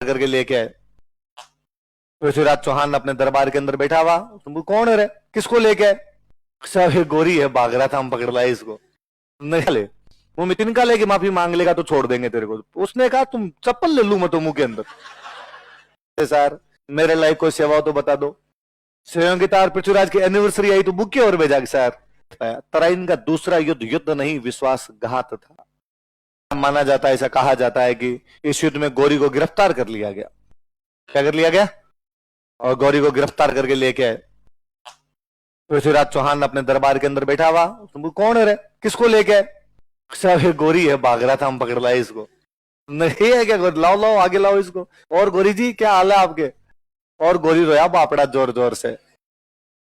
करके लेके आए। पृथ्वीराज चौहान अपने दरबार के अंदर बैठा हुआ, तुम कौन है रे, किसको लेके आए? सब ये गोरी है, भाग रहा था, हम पकड़ लाए इसको। नहीं ले, वो मितिन का लेके माफी मांग लेगा तो छोड़ देंगे तेरे को। उसने कहा तुम चप्पल ले लू मैं तो मुंह के अंदर। सर मेरे लाइक कोई सेवा हो तो बता दो। स्वयं की तार पृथ्वीराज की एनिवर्सरी आई तो बुक और भेजा सर। तराइन का दूसरा युद्ध युद्ध नहीं विश्वासघात था। माना जाता है, ऐसा कहा जाता है कि इस युद्ध में गौरी को गिरफ्तार कर लिया गया। क्या कर लिया गया? और गौरी को गिरफ्तार करके लेके आए। पृथ्वीराज चौहान अपने दरबार के अंदर बैठा हुआ, तुम कौन है रे, किसको लेके आए? सब ये गोरी है, भाग रहा था, हम पकड़ लाए इसको। नहीं है क्या? लाओ लाओ आगे लाओ इसको। और गोरी जी क्या हाल है आपके? और गोरी रोया बापड़ा जोर जोर से।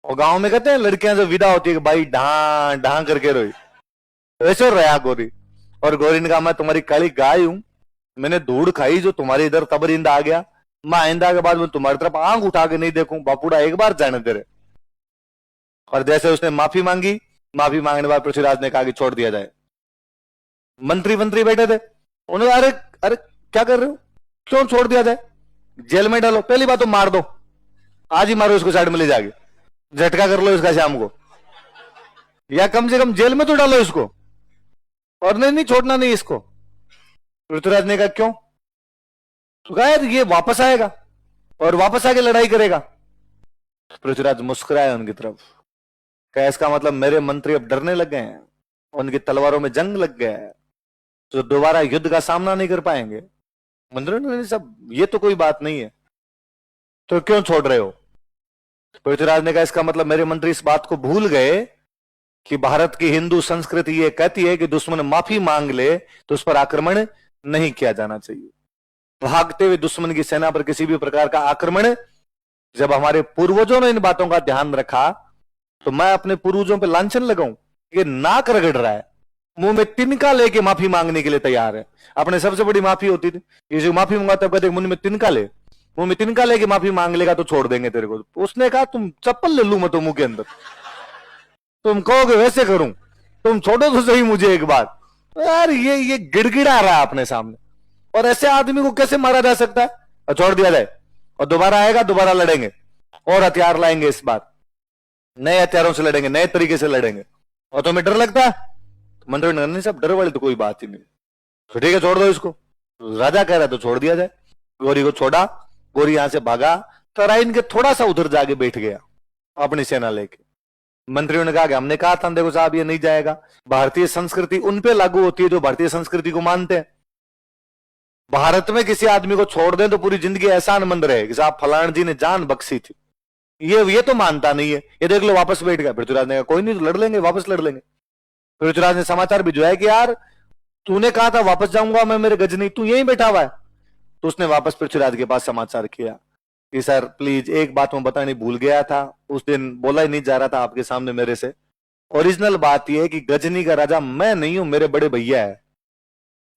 और गांव में कहते हैं लड़कियां जो विदा होती है कि भाई ढां ढां करके रोई, वैसे रोया गोरी। और गोरी ने कहा मैं तुम्हारी काली गाय हूं, मैंने धूड़ खाई जो तुम्हारे इधर तबरिंद आ गया, मैं आइंदा के बाद मैं तुम्हारी तरफ आंख उठा के नहीं देखूं, बापूड़ा एक बार जाने दे रहे। और जैसे उसने माफी मांगी, माफी मांगने के बाद पृथ्वीराज ने कहा कि छोड़ दिया जाए। मंत्री मंत्री बैठे थे, उन्होंने अरे अरे क्या कर रहे हो, क्यों छोड़ दिया जाए, जेल में डालो। पहली बात तो मार दो, आज ही मारो इसको, साइड में ले जाके झटका कर लो इसका शाम को, या कम से कम जेल में तो डालो इसको। और नहीं नहीं छोड़ना नहीं इसको। पृथ्वीराज ने कहा क्यों? तो कहा यार ये वापस आएगा और वापस आके लड़ाई करेगा। पृथ्वीराज मुस्कुराए उनकी तरफ, क्या इसका मतलब मेरे मंत्री अब डरने लग गए हैं, उनकी तलवारों में जंग लग गया है, तो दोबारा युद्ध का सामना नहीं कर पाएंगे? मंत्रियों ने सब ये तो कोई बात नहीं है, तो क्यों छोड़ रहे हो? पृथ्वीराज ने कहा इसका मतलब मेरे मंत्री इस बात को भूल गए कि भारत की हिंदू संस्कृति ये कहती है कि दुश्मन माफी मांग ले तो उस पर आक्रमण नहीं किया जाना चाहिए। भागते हुए दुश्मन की सेना पर किसी भी प्रकार का आक्रमण, जब हमारे पूर्वजों ने इन बातों का ध्यान रखा तो मैं अपने पूर्वजों पर लांछन लगाऊं? ये नाक रगड़ रहा है, मुंह में तिनका लेके माफी मांगने के लिए तैयार है। अपने सबसे बड़ी माफी होती थी, ये जो माफी मांगा तब कहते मुंह में तिनका ले, मुंह में तिनका लेके माफी मांग लेगा तो छोड़ देंगे तेरे को। उसने कहा तुम चप्पल ले लू मैं तो मुंह के अंदर, तुम कहोगे वैसे करूं, तुम छोड़ो तो सही मुझे एक बार। यार ये गिड़गिड़ा रहा है अपने सामने, और ऐसे आदमी को कैसे मारा जा सकता है? और छोड़ दिया जाए, और दोबारा आएगा, दोबारा लड़ेंगे, और हथियार लाएंगे, इस बार नए हथियारों से लड़ेंगे, नए तरीके से लड़ेंगे। और तुम्हें डर लगता है? मंत्री ने सब डर वाली तो कोई बात ही नहीं, तो ठीक है छोड़ दो इसको। राजा कह रहा है तो छोड़ दिया जाए। गौरी को छोड़ा, गौरी यहां से भागा, तराइन के थोड़ा सा उधर जाके बैठ गया अपनी सेना लेके। मंत्रियों ने कहा कि हमने कहा था देखो साहब ये नहीं जाएगा, भारतीय संस्कृति उन पे लागू होती है जो भारतीय संस्कृति को मानते हैं। भारत में किसी आदमी को छोड़ दें तो पूरी जिंदगी एहसानमंद रहे कि साहब फलान जी ने जान बख्शी थी, ये तो मानता नहीं है। ये देख लो वापस बैठ गया। पृथ्वीराज ने कहा कोई नहीं, लड़ लेंगे, वापस लड़ लेंगे। पृथ्वीराज ने समाचार भिजवाया कि यार तूने कहा था वापस जाऊंगा मैं मेरे गजनी, तू यहीं बैठा हुआ है। तो उसने वापस पृथ्वीराज के पास समाचार किया कि सर प्लीज एक बात मैं बतानी भूल गया था, उस दिन बोला ही नहीं जा रहा था आपके सामने मेरे से। ओरिजिनल बात यह है कि गजनी का राजा मैं नहीं हूं, मेरे बड़े भैया है,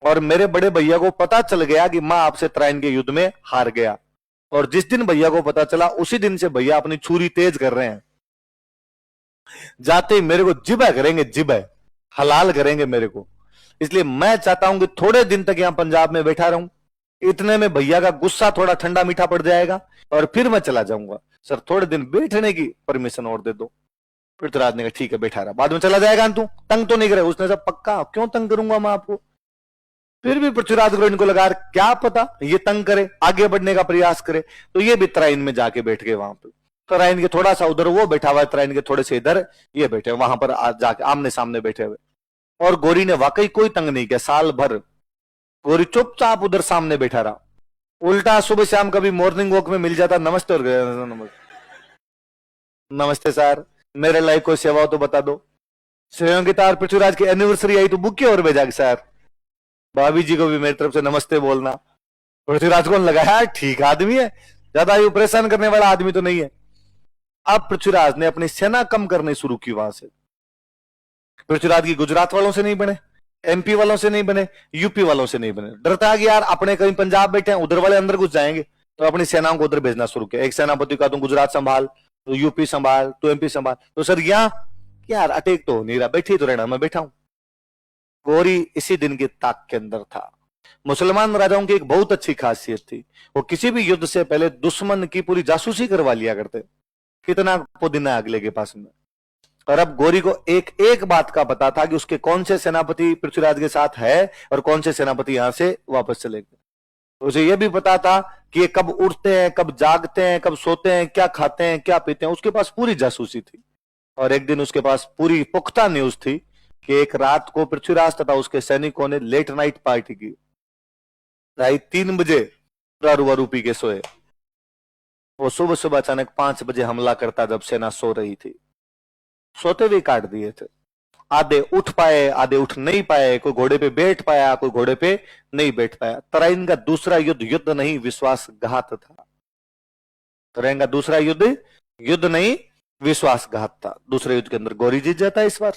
और मेरे बड़े भैया को पता चल गया कि मां आपसे तराइन के युद्ध में हार गया, और जिस दिन भैया को पता चला उसी दिन से भैया अपनी छुरी तेज कर रहे हैं, जाते ही मेरे को जिबह करेंगे, जिबह हलाल करेंगे मेरे को। इसलिए मैं चाहता हूं कि थोड़े दिन तक यहां पंजाब में बैठा रहूं, इतने में भैया का गुस्सा थोड़ा ठंडा मीठा पड़ जाएगा और फिर मैं चला जाऊंगा। सर थोड़े दिन बैठने की परमिशन और दे दो। पृथ्वीराज ने कहा ठीक है बैठा रहा, बाद में चला जाएगा, तू तंग तो नहीं करे? उसने सब पक्का, क्यों तंग करूंगा मैं आपको? फिर भी पृथ्वीराज को इनको लगा क्या पता ये तंग करे, आगे बढ़ने का प्रयास करे, तो ये भी तराइन में जाके बैठ गए वहां पे। तराइन के थोड़ा सा उधर वो बैठा हुआ है, तराइन के थोड़े से इधर ये बैठे, वहां पर जाके आमने सामने बैठे हुए। और गौरी ने वाकई कोई तंग नहीं किया, साल भर गौरी चुपचाप उधर सामने बैठा रहा। उल्टा सुबह शाम कभी मॉर्निंग वॉक में मिल जाता, नमस्ते और नमस्ते सर मेरे लाइक कोई सेवा हो तो बता दो। स्वयं की तार पृथ्वीराज की एनिवर्सरी आई तो बुक और भेजा सर, भाभी जी को भी मेरी तरफ से नमस्ते बोलना। पृथ्वीराज को लगा यार ठीक आदमी है, ज्यादा ये परेशान करने वाला आदमी तो नहीं है। अब पृथ्वीराज ने अपनी सेना कम करनी शुरू की वहां से। पृथ्वीराज की गुजरात वालों से नहीं बने, एमपी वालों से नहीं बने, यूपी वालों से नहीं बने। डरता है कि यार अपने कहीं पंजाब बैठे हैं, उधर वाले अंदर घुस जाएंगे, तो अपनी सेनाओं को उधर भेजना शुरू किया। एक सेनापति का तुम गुजरात संभाल, तो यूपी संभाल, तो एमपी संभाल। तो सर यहाँ यार अटैक तो नहीं रहा, बैठे तो रहना, मैं बैठा हूं। गौरी इसी दिन की ताक के अंदर था। मुसलमान राजाओं की एक बहुत अच्छी खासियत थी, वो किसी भी युद्ध से पहले दुश्मन की पूरी जासूसी करवा लिया करते, कितना पुदीना अगले के पास में। और अब गौरी को एक एक बात का पता था कि उसके कौन से सेनापति पृथ्वीराज के साथ है और कौन से सेनापति यहां से वापस चले गए। उसे यह भी पता था कि ये कब उठते हैं, कब जागते हैं, कब सोते हैं, क्या खाते हैं, क्या पीते हैं, उसके पास पूरी जासूसी थी। और एक दिन उसके पास पूरी पुख्ता न्यूज थी कि एक रात को पृथ्वीराज तथा उसके सैनिकों ने लेट नाइट पार्टी की। रात 3 बजे दारू वारू पी के सोए। वो सुबह सुबह अचानक 5 बजे हमला करता जब सेना सो रही थी। सोते हुए काट दिए थे। आधे उठ पाए, आधे उठ नहीं पाए, कोई घोड़े पे बैठ पाया, कोई घोड़े पे नहीं बैठ पाया। तराइन का दूसरा युद्ध युद्ध नहीं विश्वासघात था। तराइन का दूसरा युद्ध युद्ध नहीं विश्वासघात था। दूसरे युद्ध के अंदर गौरी जीत जाता है इस बार।